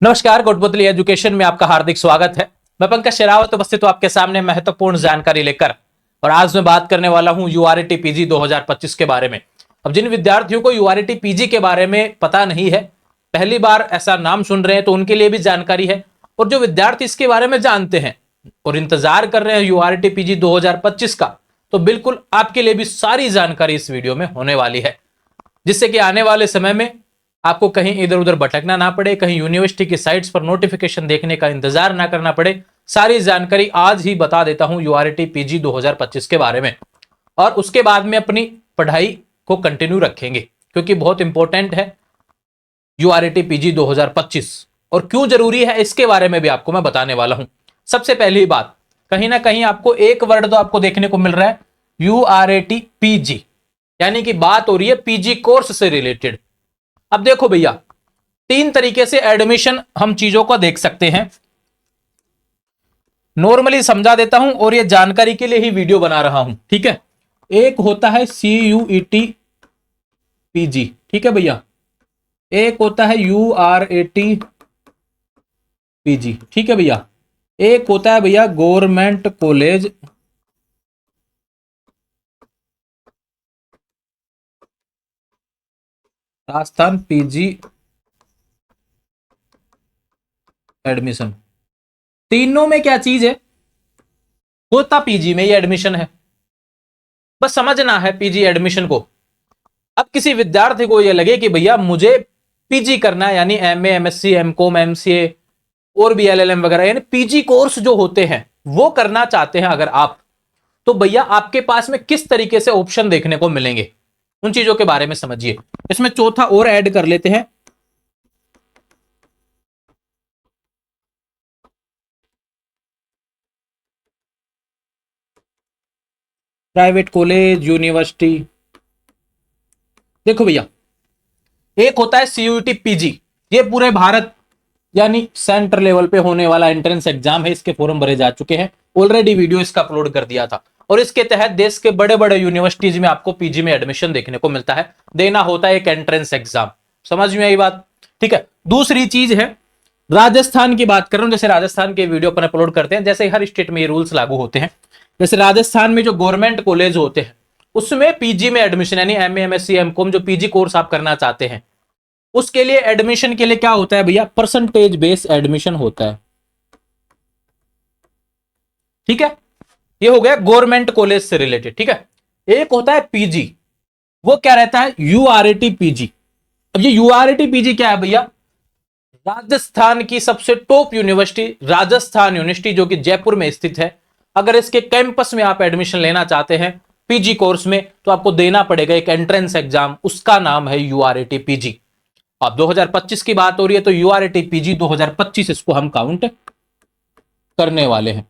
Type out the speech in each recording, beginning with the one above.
नमस्कार, कोटपुतली एजुकेशन में आपका हार्दिक स्वागत है। मैं पंकज शेरावत उपस्थित हूं आपके सामने महत्वपूर्ण जानकारी लेकर। और आज मैं बात करने वाला हूं यूआरएटी पीजी 2025 के बारे में। अब जिन विद्यार्थियों को यूआरएटी पीजी के बारे में पता नहीं है, पहली बार ऐसा नाम सुन रहे हैं, तो उनके लिए भी जानकारी है। और जो विद्यार्थी इसके बारे में जानते हैं और इंतजार कर रहे हैं यूआरएटी पीजी 2025 का, तो बिल्कुल आपके लिए भी सारी जानकारी इस वीडियो में होने वाली है, जिससे कि आने वाले समय में आपको कहीं इधर उधर भटकना ना पड़े, कहीं यूनिवर्सिटी की साइट्स पर नोटिफिकेशन देखने का इंतजार ना करना पड़े। सारी जानकारी आज ही बता देता हूं यूआरएटी पीजी 2025 के बारे में। और उसके बाद में अपनी पढ़ाई को कंटिन्यू रखेंगे, क्योंकि बहुत इंपॉर्टेंट है यूआरएटी पीजी 2025। और क्यों जरूरी है इसके बारे में भी आपको मैं बताने वाला हूं। सबसे पहली बात, कहीं ना कहीं आपको एक वर्ड तो आपको देखने को मिल रहा है यूआरएटी पीजी, यानी कि बात हो रही है पीजी कोर्स से रिलेटेड। अब देखो भैया, तीन तरीके से एडमिशन हम चीजों को देख सकते हैं। नॉर्मली समझा देता हूं और ये जानकारी के लिए ही वीडियो बना रहा हूं, ठीक है। एक होता है CUET पीजी, ठीक है भैया। एक होता है यूआरएटी पीजी, ठीक है भैया। एक होता है भैया government college Rajasthan PG admission. तीनों में क्या चीज है, होता पीजी में ये एडमिशन है। बस समझना है पीजी एडमिशन को। अब किसी विद्यार्थी को ये लगे कि भैया मुझे पीजी करना है, यानी MA MSc MCOM MCA और भी LLM वगैरह, यानी पीजी कोर्स जो होते हैं वो करना चाहते हैं अगर आप, तो भैया आपके पास में किस तरीके से ऑप्शन देखने को मिलेंगे, उन चीजों के बारे में समझिए। इसमें चौथा और ऐड कर लेते हैं, प्राइवेट कॉलेज यूनिवर्सिटी। देखो भैया, एक होता है CUET पीजी, ये पूरे भारत यानी सेंटर लेवल पे होने वाला एंट्रेंस एग्जाम है। इसके फॉर्म भरे जा चुके हैं, ऑलरेडी वीडियो इसका अपलोड कर दिया था। और इसके तहत देश के बड़े बड़े यूनिवर्सिटीज में आपको पीजी में एडमिशन देखने को मिलता है। देना होता है एक एंट्रेंस एग्जाम। समझ में आई बात, ठीक है। दूसरी चीज है, राजस्थान की बात कर रहा हूं। जैसे राजस्थान के वीडियो अपन अपलोड करते हैं, जैसे हर स्टेट में ये रूल्स लागू होते हैं। जैसे राजस्थान में जो गवर्नमेंट कॉलेज होते हैं उसमें पीजी में एडमिशन, यानी MA MSc MCOM जो पीजी कोर्स आप करना चाहते हैं, उसके लिए एडमिशन के लिए क्या होता है भैया, परसेंटेज बेस एडमिशन होता है, ठीक है। ये हो गया गवर्नमेंट कॉलेज से रिलेटेड, ठीक है। एक होता है पीजी, वो क्या रहता है यूआरएटी पीजी। अब ये यूआरएटी पीजी क्या है भैया, राजस्थान की सबसे टॉप यूनिवर्सिटी राजस्थान यूनिवर्सिटी, जो कि जयपुर में स्थित है, अगर इसके कैंपस में आप एडमिशन लेना चाहते हैं पीजी कोर्स में, तो आपको देना पड़ेगा एक एंट्रेंस एग्जाम, उसका नाम है यूआरएटी पीजी। अब 2025 की बात हो रही है, तो यूआरएटी पीजी 2025 इसको हम काउंट करने वाले हैं।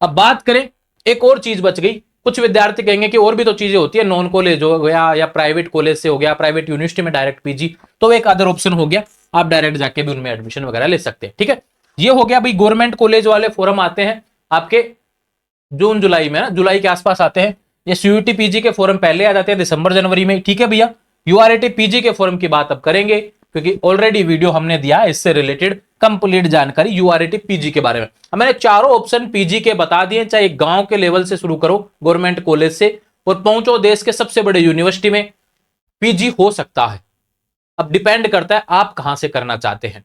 अब बात करें, एक और चीज बच गई। कुछ विद्यार्थी कहेंगे कि और भी तो चीजें होती है, नॉन कॉलेज हो गया या प्राइवेट कॉलेज से हो गया, प्राइवेट यूनिवर्सिटी में डायरेक्ट पीजी, तो एक अदर ऑप्शन हो गया, आप डायरेक्ट जाके भी उनमें एडमिशन वगैरह ले सकते हैं, ठीक है। ये हो गया भाई, गवर्नमेंट कॉलेज वाले फॉर्म आते हैं आपके जून जुलाई में ना, जुलाई के आसपास आते हैं। ये CUET पीजी के फॉर्म पहले आ जाते हैं दिसंबर जनवरी में, ठीक है भैया। यूआरएटी पीजी के फॉर्म की बात अब करेंगे, क्योंकि ऑलरेडी वीडियो हमने दिया है इससे रिलेटेड कंप्लीट जानकारी यूआरएटी पीजी के बारे में। अब मैंने चारों ऑप्शन पीजी के बता दिए, चाहे गांव के लेवल से शुरू करो गवर्नमेंट कॉलेज से और पहुंचो देश के सबसे बड़े यूनिवर्सिटी में, पीजी हो सकता है। अब डिपेंड करता है आप कहां से करना चाहते हैं।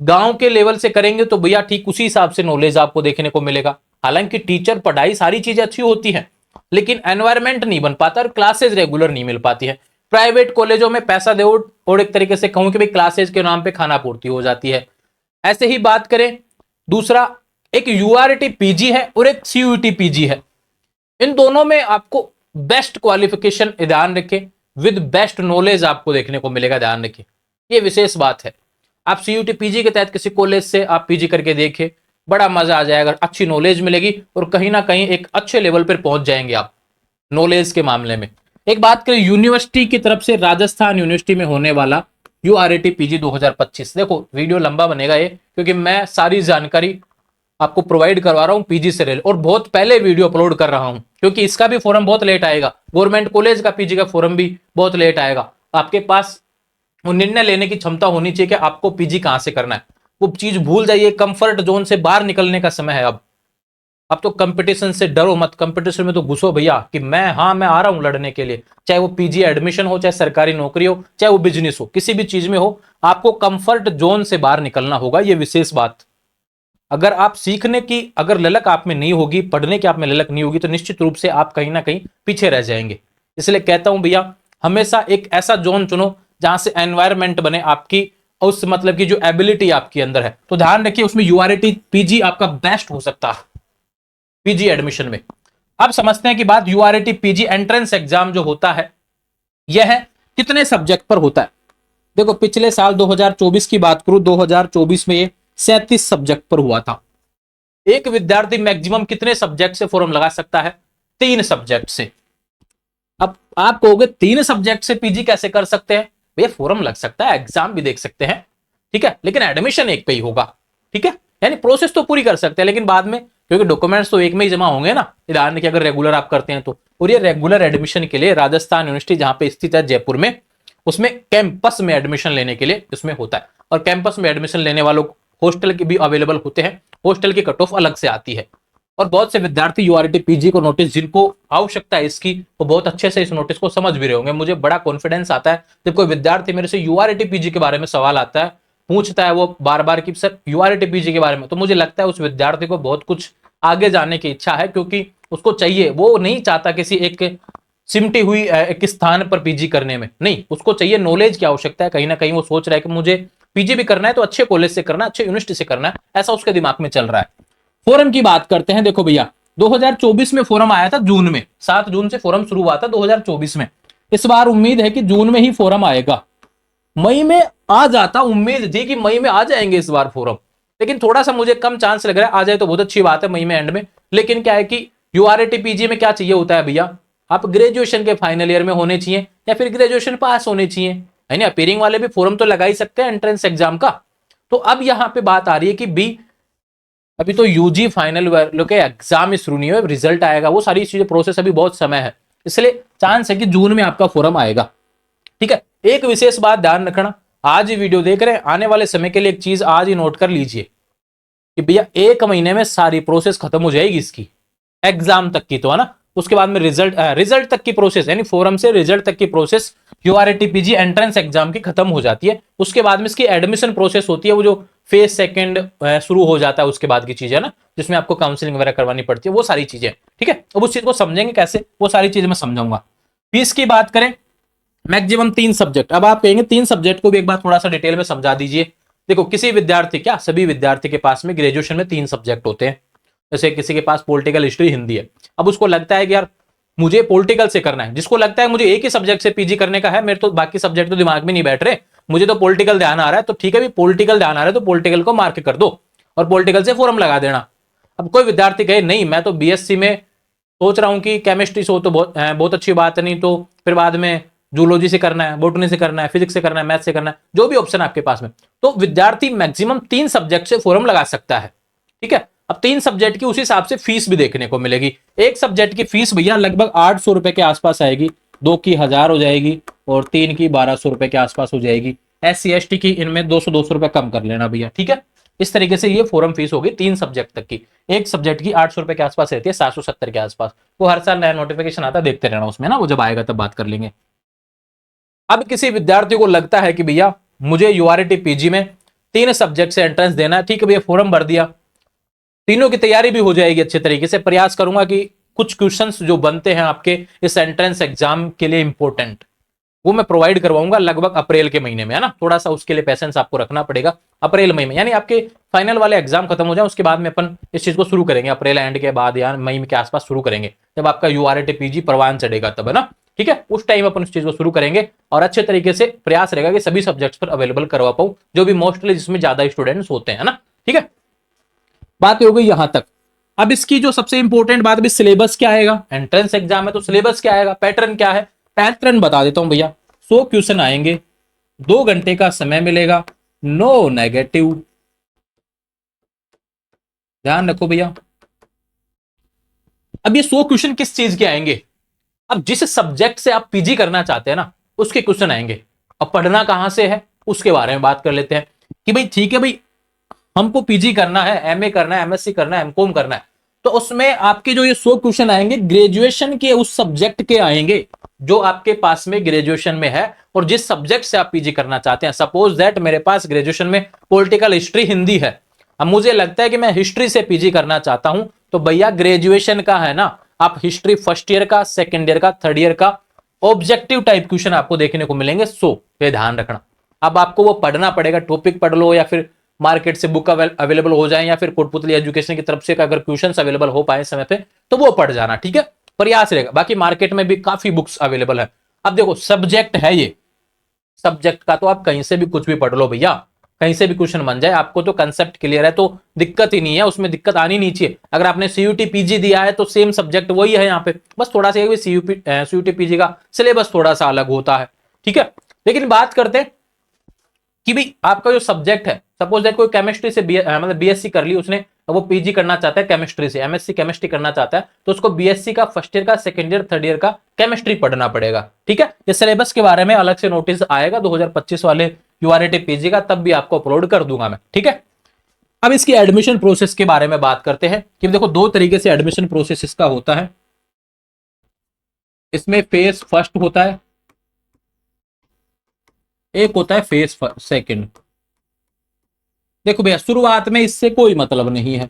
गांव के लेवल से करेंगे तो भैया ठीक उसी हिसाब से नॉलेज आपको देखने को मिलेगा। हालांकि टीचर, पढ़ाई, सारी चीजें अच्छी होती हैं, लेकिन एनवायरमेंट नहीं बन पाता और क्लासेज रेगुलर नहीं मिल पाती है। प्राइवेट कॉलेजों में पैसा दो और एक तरीके से कहूं कि भाई क्लासेज के नाम पे खाना पूर्ति हो जाती है। ऐसे ही बात करें, दूसरा एक यूआरएटी पीजी है और एक CUET पीजी है। इन दोनों में आपको बेस्ट क्वालिफिकेशन, ध्यान रखें, विद बेस्ट नॉलेज आपको देखने को मिलेगा, ध्यान रखें, ये विशेष बात है। आप CUET पीजी के तहत किसी कॉलेज से आप पीजी करके देखें, बड़ा मजा आ जाएगा, अच्छी नॉलेज मिलेगी और कहीं ना कहीं एक अच्छे लेवल पर पहुंच जाएंगे आप नॉलेज के मामले में। एक बात करें यूनिवर्सिटी की तरफ से, राजस्थान यूनिवर्सिटी में होने वाला यूआरएटी पीजी 2025। देखो वीडियो लंबा बनेगा ये, क्योंकि मैं सारी जानकारी आपको प्रोवाइड करवा रहा हूं पीजी से रिलेटेड, और बहुत पहले वीडियो अपलोड कर रहा हूं, क्योंकि इसका भी फॉर्म बहुत लेट आएगा। गवर्नमेंट कॉलेज का पीजी का फॉर्म भी बहुत लेट आएगा। आपके पास वो निर्णय लेने की क्षमता होनी चाहिए कि आपको पीजी कहां से करना है। वो चीज भूल जाइए। कंफर्ट जोन से बाहर निकलने का समय है अब तो कंपटीशन से डरो मत, कंपटीशन में तो घुसो भैया कि मैं आ रहा हूं लड़ने के लिए। चाहे वो पीजी एडमिशन हो, चाहे सरकारी नौकरी हो, चाहे वो बिजनेस हो, किसी भी चीज में हो, आपको कंफर्ट जोन से बाहर निकलना होगा। ये विशेष बात, अगर आप सीखने की अगर ललक आप में नहीं होगी, पढ़ने की आप में ललक नहीं होगी, तो निश्चित रूप से आप कहीं ना कहीं पीछे रह जाएंगे। इसलिए कहता हूं भैया, हमेशा एक ऐसा जोन चुनो जहां से एनवायरमेंट बने आपकी, उस मतलब की जो एबिलिटी आपके अंदर है। तो ध्यान रखिए, उसमें यूआरटी पीजी आपका बेस्ट हो सकता है पीजी एडमिशन में। अब समझते हैं कि बात यूआरटी पीजी एंट्रेंस एग्जाम जो होता है यह कितने सब्जेक्ट पर होता है। देखो पिछले साल 2024 की बात करूं, 2024 में ये 37 सब्जेक्ट पर हुआ था। एक विद्यार्थी मैक्सिमम कितने सब्जेक्ट से फॉर्म लगा सकता है? 3 सब्जेक्ट से। अब आप कहोगे 3 सब्जेक्ट से पीजी कैसे कर सकते हैं? भैया फॉर्म लग सकता है, एग्जाम भी देख सकते हैं, ठीक है, लेकिन एडमिशन एक पे ही होगा, ठीक है। यानी प्रोसेस तो पूरी कर सकते हैं, लेकिन बाद में क्योंकि डॉक्यूमेंट्स तो एक में ही जमा होंगे ना, उदाहरण के अगर रेगुलर आप करते हैं तो। और ये रेगुलर एडमिशन के लिए राजस्थान यूनिवर्सिटी जहां पे स्थित है जयपुर में, उसमें कैंपस में एडमिशन लेने के लिए इसमें होता है। और कैंपस में एडमिशन लेने वालों को हॉस्टल के भी अवेलेबल होते हैं, हॉस्टल की कट ऑफ अलग से आती है। और बहुत से विद्यार्थी यूआरटी पीजी को नोटिस जिनको आवश्यकता है इसकी, वो बहुत अच्छे से इस नोटिस को समझ भी रहे होंगे। मुझे बड़ा कॉन्फिडेंस आता है जब कोई विद्यार्थी मेरे से यूआरटी पीजी के बारे में सवाल आता है, पूछता है वो बार बार कि सर यूआरटी पीजी के बारे में, तो मुझे लगता है उस विद्यार्थी को बहुत कुछ आगे जाने की इच्छा है, क्योंकि उसको चाहिए, वो नहीं चाहता किसी एक सिमटी हुई एक स्थान पर पीजी करने में, नहीं, उसको चाहिए नॉलेज की आवश्यकता है। कहीं ना कहीं वो सोच रहा है कि मुझे पीजी भी करना है तो अच्छे कॉलेज से करना है, अच्छे यूनिवर्सिटी से करना है, ऐसा उसके दिमाग में चल रहा है। फोरम की बात करते हैं। देखो भैया 2024 में फोरम आया था जून में, 7 जून से फोरम शुरू हुआ था 2024 में। इस बार उम्मीद है कि जून में ही फोरम आएगा। मई में आ जाता, उम्मीद थी कि मई में आ जाएंगे इस बार फोरम, लेकिन थोड़ा सा मुझे कम चांस लग रहा है। आ जाए तो बहुत अच्छी बात है मई में एंड में। लेकिन क्या है कि यूआरटी पीजी में क्या चाहिए होता है भैया, आप ग्रेजुएशन के फाइनल ईयर में होने चाहिए या फिर ग्रेजुएशन पास होने चाहिए, है ना। अपीयरिंग वाले भी फोरम तो लगा ही सकते हैं एंट्रेंस एग्जाम का। तो अब यहां पे बात आ रही है कि बी अभी तो यूजी फाइनल वालों के एग्जाम शुरू नहीं हुए, रिजल्ट आएगा, वो सारी चीजें प्रोसेस अभी बहुत समय है, इसलिए चांस है कि जून में आपका फोरम आएगा, ठीक है। एक विशेष बात ध्यान रखना, आज ही वीडियो देख रहे हैं, आने वाले समय के लिए एक चीज आज ही नोट कर लीजिए कि भैया 1 महीने में सारी प्रोसेस खत्म हो जाएगी इसकी, एग्जाम तक की तो, है ना। उसके बाद में रिजल्ट तक की प्रोसेस, यानी फोरम से रिजल्ट तक की प्रोसेस यूआरटी पीजी एंट्रेंस एग्जाम की खत्म हो जाती है। उसके बाद में इसकी एडमिशन प्रोसेस होती है, वो जो फेज सेकंड शुरू हो जाता है, उसके बाद की चीज है ना, जिसमें आपको काउंसलिंग वगैरह करवानी पड़ती है, वो सारी चीजें, ठीक है। अब उस चीज को समझेंगे कैसे, वो सारी चीजें मैं समझाऊंगा। फीस की बात करें, मैक्सिमम 3 सब्जेक्ट। अब आप कहेंगे 3 सब्जेक्ट को भी एक बार थोड़ा सा डिटेल में समझा दीजिए। देखो किसी विद्यार्थी, क्या सभी विद्यार्थी के पास में ग्रेजुएशन में 3 सब्जेक्ट होते हैं। जैसे किसी के पास पॉलिटिकल हिस्ट्री, हिंदी है, अब उसको लगता है कि यार मुझे पॉलिटिकल से करना है, जिसको लगता है मुझे एक ही सब्जेक्ट से पीजी करने का है, मेरे तो बाकी सब्जेक्ट तो दिमाग में नहीं बैठ रहे, मुझे तो पॉलिटिकल ध्यान आ रहा है, तो ठीक है भी पॉलिटिकल ध्यान आ रहा है तो पॉलिटिकल को मार्क कर दो और पॉलिटिकल से फॉर्म लगा देना। अब कोई विद्यार्थी कहे नहीं मैं तो बीएससी में सोच रहा हूं कि केमिस्ट्री से हो तो बहुत अच्छी बात है, नहीं तो फिर बाद में जूलॉजी से करना है, बॉटनी से करना है, फिजिक्स से करना है, मैथ से करना है, जो भी ऑप्शन आपके पास में, तो विद्यार्थी मैक्सिमम 3 सब्जेक्ट से फॉर्म लगा सकता है, ठीक है। अब 3 सब्जेक्ट की उस हिसाब से फीस भी देखने को मिलेगी। एक सब्जेक्ट की फीस भैया लगभग 800 रुपए के आसपास आएगी, 2 की 1000 हो जाएगी और 3 की 1200 रुपए के आसपास हो जाएगी। SC ST की इनमें 200 रुपए कम कर लेना भैया, ठीक है। इस तरीके से ये फॉर्म फीस होगी 3 सब्जेक्ट तक की। एक सब्जेक्ट की 800 रुपए के आसपास रहती है, 770 के आसपास। वो हर साल नया नोटिफिकेशन आता है, देखते रहना उसमें ना, वो जब आएगा तब बात कर लेंगे। अब किसी विद्यार्थी को लगता है कि भैया मुझे यूआरटी पीजी में 3 सब्जेक्ट से एंट्रेंस देना है, ठीक है भैया फॉर्म भर दिया, तीनों की तैयारी भी हो जाएगी अच्छे तरीके से। प्रयास करूंगा कि कुछ क्वेश्चंस जो बनते हैं आपके इस एंट्रेंस एग्जाम के लिए इंपॉर्टेंट, वो मैं प्रोवाइड करवाऊंगा लगभग अप्रैल के महीने में, है ना। थोड़ा सा उसके लिए पेशेंस आपको रखना पड़ेगा। अप्रैल मई में, यानी आपके फाइनल वाले एग्जाम खत्म हो जाए उसके बाद में अपन इस चीज को शुरू करेंगे, अप्रैल एंड के बाद या मई के आसपास शुरू करेंगे, जब आपका यूआरटी पीजी परवान चढ़ेगा तब, है ना, ठीक है। उस टाइम अपन उस चीज को शुरू करेंगे और अच्छे तरीके से प्रयास रहेगा कि सभी सब्जेक्ट्स पर अवेलेबल करवा पाऊं, जो भी मोस्टली जिसमें ज्यादा स्टूडेंट्स होते हैं ना, ठीक है। बात हो गई यहां तक। अब इसकी जो सबसे इंपॉर्टेंट बात भी, सिलेबस क्या आएगा, एंट्रेंस एग्जाम है तो सिलेबस क्या आएगा, पैटर्न क्या है। पैटर्न बता देता हूं भैया, 100 क्वेश्चन आएंगे, 2 घंटे का समय मिलेगा, नो नेगेटिव, ध्यान रखो भैया। अब ये 100 क्वेश्चन किस चीज के आएंगे, अब जिस सब्जेक्ट से आप पीजी करना चाहते हैं ना उसके क्वेश्चन आएंगे। अब पढ़ना कहां से है उसके बारे में बात कर लेते हैं कि भाई ठीक है भाई हमको पीजी करना है, एमए करना है, एमएससी करना है, एमकॉम करना है, तो उसमें आपके जो ये 100 क्वेश्चन आएंगे ग्रेजुएशन के उस सब्जेक्ट के आएंगे जो आपके पास में ग्रेजुएशन में है और जिस सब्जेक्ट से आप पीजी करना चाहते हैं। सपोज दैट मेरे पास ग्रेजुएशन में पॉलिटिकल हिस्ट्री हिंदी है, अब मुझे लगता है कि मैं हिस्ट्री से पीजी करना चाहता हूं, तो भैया ग्रेजुएशन का है ना, आप हिस्ट्री फर्स्ट ईयर का, सेकेंड ईयर का, थर्ड ईयर का ऑब्जेक्टिव टाइप क्वेश्चन आपको देखने को मिलेंगे 100, ये ध्यान रखना। अब आपको वो पढ़ना पड़ेगा, टॉपिक पढ़ लो या फिर मार्केट से बुक अवेलेबल हो जाए या फिर कोटपुतली एजुकेशन की तरफ से अगर क्वेश्चंस अवेलेबल हो पाए समय पे तो वो पढ़ जाना, ठीक है, प्रयास रहेगा। बाकी मार्केट में भी काफी बुक्स अवेलेबल है। अब देखो सब्जेक्ट है ये, सब्जेक्ट का तो आप कहीं से भी कुछ भी पढ़ लो भैया, कहीं से भी क्वेश्चन बन जाए, आपको तो कंसेप्ट क्लियर है तो दिक्कत ही नहीं है, उसमें दिक्कत आनी नहीं चाहिए। अगर आपने सीयूटी पीजी दिया है तो सेम सब्जेक्ट वही है यहाँ पे, बस थोड़ा सा सीयूटी पीजी का सिलेबस थोड़ा सा अलग होता है, ठीक है। लेकिन बात करते हैं कि भाई आपका जो सब्जेक्ट है, सपोज दैट कोई केमिस्ट्री से मतलब बीएससी कर ली उसने, वो पीजी करना चाहता है केमिस्ट्री से, एमएससी केमिस्ट्री करना चाहता है, तो उसको बीएससी का फर्स्ट ईयर का, सेकंड ईयर, थर्ड ईयर का केमिस्ट्री पढ़ना पड़ेगा, ठीक है। ये सिलेबस के बारे में अलग से नोटिस आएगा 2025 वाले यूआरएटी पीजी का, तब भी आपको अपलोड कर दूंगा मैं, ठीक है। अब इसकी एडमिशन प्रोसेस के बारे में बात करते हैं कि देखो 2 तरीके से एडमिशन प्रोसेस इसका होता है। इसमें फेज फर्स्ट होता है, एक होता है फेज सेकंड। देखो भैया शुरुआत में इससे कोई मतलब नहीं है,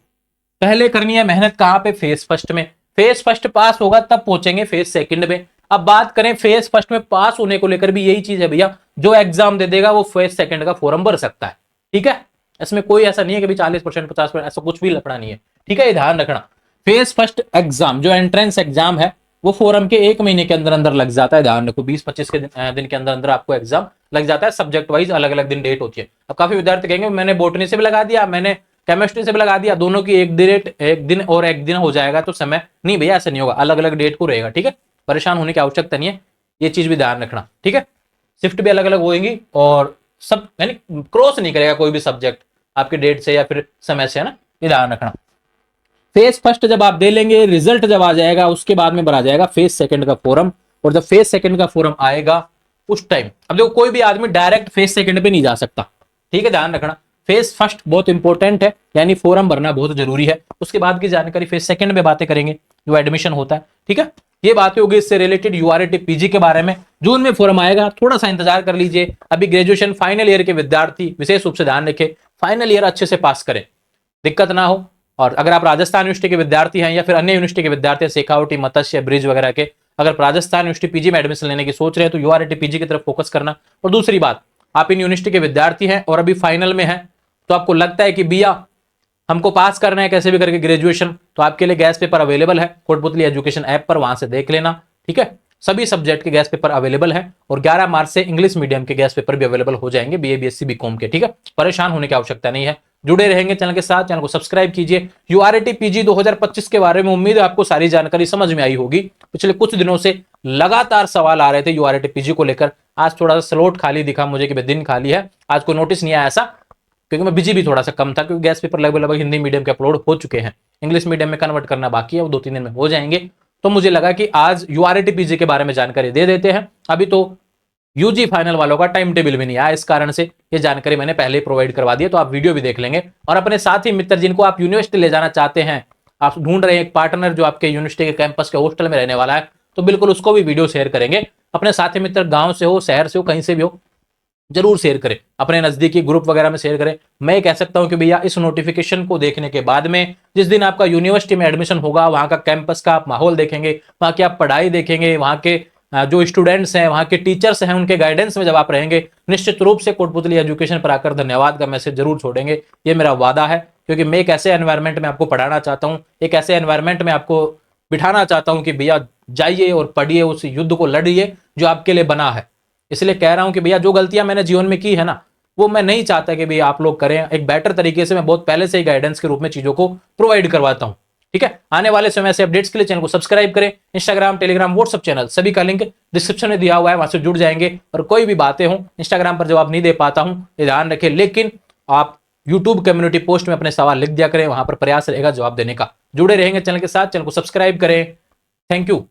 पहले करनी है मेहनत कहां पे, फेज फर्स्ट में। फेज फर्स्ट पास होगा तब पहुंचेंगे फेज सेकंड में। अब बात करें फेज फर्स्ट में पास होने को लेकर भी यही चीज है भैया, जो एग्जाम दे देगा वो फेज सेकंड का फॉर्म भर सकता है, ठीक है। इसमें कोई ऐसा नहीं है कि भी 40% 50% ऐसा कुछ भी लफड़ा नहीं है, ठीक है, ये ध्यान रखना। फेज फर्स्ट एग्जाम जो एंट्रेंस एग्जाम है वो फॉरम के 1 महीने के अंदर अंदर लग जाता है, ध्यान रखो 20-25 के दिन के अंदर अंदर आपको एग्जाम लग जाता है। सब्जेक्ट वाइज अलग अलग दिन डेट होती है। अब काफी विद्यार्थी कहेंगे मैंने बॉटनी से भी लगा दिया, मैंने केमिस्ट्री से भी लगा दिया, दोनों की एक दिन और एक दिन हो जाएगा तो समय नहीं भैया, ऐसा नहीं होगा, अलग अलग डेट को रहेगा, ठीक है। परेशान होने की आवश्यकता नहीं है, ये चीज भी ध्यान रखना, ठीक है। शिफ्ट भी अलग अलग होंगी और सब यानी क्रॉस नहीं करेगा कोई भी सब्जेक्ट आपके डेट से या फिर समय से, है ना, ये ध्यान रखना। फेज फर्स्ट जब आप दे लेंगे, रिजल्ट जब आ जाएगा उसके बाद में भरा जाएगा फेज सेकंड का फॉर्म, और जब फेज सेकंड का फॉर्म आएगा उस टाइम, अब देखो कोई भी आदमी डायरेक्ट फेज सेकंड पे नहीं जा सकता, ठीक है, ध्यान रखना। फेज फर्स्ट बहुत इंपॉर्टेंट है, यानी फॉर्म भरना बहुत जरूरी है, उसके बाद की जानकारी फेज सेकंड में बातें करेंगे जो एडमिशन होता है, ठीक है। ये बातें होगी इससे रिलेटेड यूआरएटी पीजी के बारे में, जून में फॉर्म आएगा, थोड़ा सा इंतजार कर लीजिए। अभी ग्रेजुएशन फाइनल ईयर के विद्यार्थी विशेष रूप से ध्यान रखें, फाइनल ईयर अच्छे से पास करें, दिक्कत ना हो। और अगर आप राजस्थान यूनिवर्सिटी के विद्यार्थी हैं या फिर अन्य यूनिवर्सिटी के विद्यार्थी हैं, शेखावटी, मत्स्य, ब्रिज वगैरह के, अगर राजस्थान यूनिवर्सिटी पीजी में एडमिशन लेने की सोच रहे हैं तो यूआरएटी पीजी की तरफ फोकस करना। और दूसरी बात, आप इन यूनिवर्सिटी के विद्यार्थी हैं और अभी फाइनल में हैं, तो आपको लगता है कि भैया हमको पास करना है कैसे भी करके ग्रेजुएशन, तो आपके लिए गैस पेपर अवेलेबल है कोटपुतली एजुकेशन ऐप पर, वहां से देख लेना, ठीक है। सभी सब्जेक्ट के गैस पेपर अवेलेबल है और 11 मार्च से इंग्लिश मीडियम के गैस पेपर भी अवेलेबल हो जाएंगे, बीए, बीएससी, बीकॉम के, ठीक है। परेशान होने की आवश्यकता नहीं है, जुड़े रहेंगे चैनल के साथ, चैनल को सब्सक्राइब कीजिए। यूआरएटी पीजी 2025 के बारे में उम्मीद है आपको सारी जानकारी समझ में आई होगी। पिछले कुछ दिनों से लगातार सवाल आ रहे थे यूआरएटी पीजी को लेकर, आज थोड़ा सा स्लॉट खाली दिखा मुझे कि दिन खाली है, आज कोई नोटिस नहीं आया ऐसा, क्योंकि मैं बिजी भी थोड़ा सा कम था, क्योंकि गैस पेपर लगभग हिंदी मीडियम के अपलोड हो चुके हैं, इंग्लिश मीडियम में कन्वर्ट करना बाकी है, वो 2-3 दिन में हो जाएंगे। तो मुझे लगा कि आज यूआरएटी पीजी के बारे में जानकारी दे देते हैं। अभी तो यूजी फाइनल वालों का टाइम टेबल भी नहीं आया, इस कारण से ये जानकारी मैंने पहले ही प्रोवाइड करवा दी है, तो आप वीडियो भी देख लेंगे। और अपने साथी मित्र जिनको आप यूनिवर्सिटी ले जाना चाहते हैं, आप ढूंढ रहे हैं एक पार्टनर जो आपके यूनिवर्सिटी के कैंपस के हॉस्टल में रहने वाला है, तो बिल्कुल उसको भी वीडियो शेयर करेंगे। अपने साथी मित्र गांव से हो, शहर से हो, कहीं से भी हो, जरूर शेयर करें, अपने नजदीकी ग्रुप वगैरह में शेयर करें। मैं कह सकता हूं कि भैया इस नोटिफिकेशन को देखने के बाद में जिस दिन आपका यूनिवर्सिटी में एडमिशन होगा, वहां का कैंपस का आप माहौल देखेंगे, वहां की आप पढ़ाई देखेंगे, वहां के जो स्टूडेंट्स हैं, वहां के टीचर्स हैं, उनके गाइडेंस में जब आप रहेंगे, निश्चित रूप से कोटपुतली एजुकेशन पर आकर धन्यवाद का मैसेज जरूर छोड़ेंगे, ये मेरा वादा है। क्योंकि मैं एक ऐसे एनवायरमेंट में आपको पढ़ाना चाहता हूँ, एक ऐसे एनवायरमेंट में आपको बिठाना चाहता हूँ कि भैया जाइए और पढ़िए, उस युद्ध को लड़िए जो आपके लिए बना है। इसलिए कह रहा हूं कि भैया जो गलतियां मैंने जीवन में की है ना, वो मैं नहीं चाहता कि भैया आप लोग करें। एक बेटर तरीके से मैं बहुत पहले से ही गाइडेंस के रूप में चीजों को प्रोवाइड करवाता हूं, ठीक है। आने वाले समय से अपडेट्स के लिए चैनल को सब्सक्राइब करें। इंस्टाग्राम, टेलीग्राम, व्हाट्सएप चैनल सभी का लिंक डिस्क्रिप्शन में दिया हुआ है, वहां से जुड़ जाएंगे। और कोई भी बातें हो, इंस्टाग्राम पर जवाब नहीं दे पाता हूं, ये ध्यान रखें, लेकिन आप यूट्यूब कम्युनिटी पोस्ट में अपने सवाल लिख दिया करें, वहां पर प्रयास रहेगा जवाब देने का। जुड़े रहेंगे चैनल के साथ, चैनल को सब्सक्राइब करें। Thank you.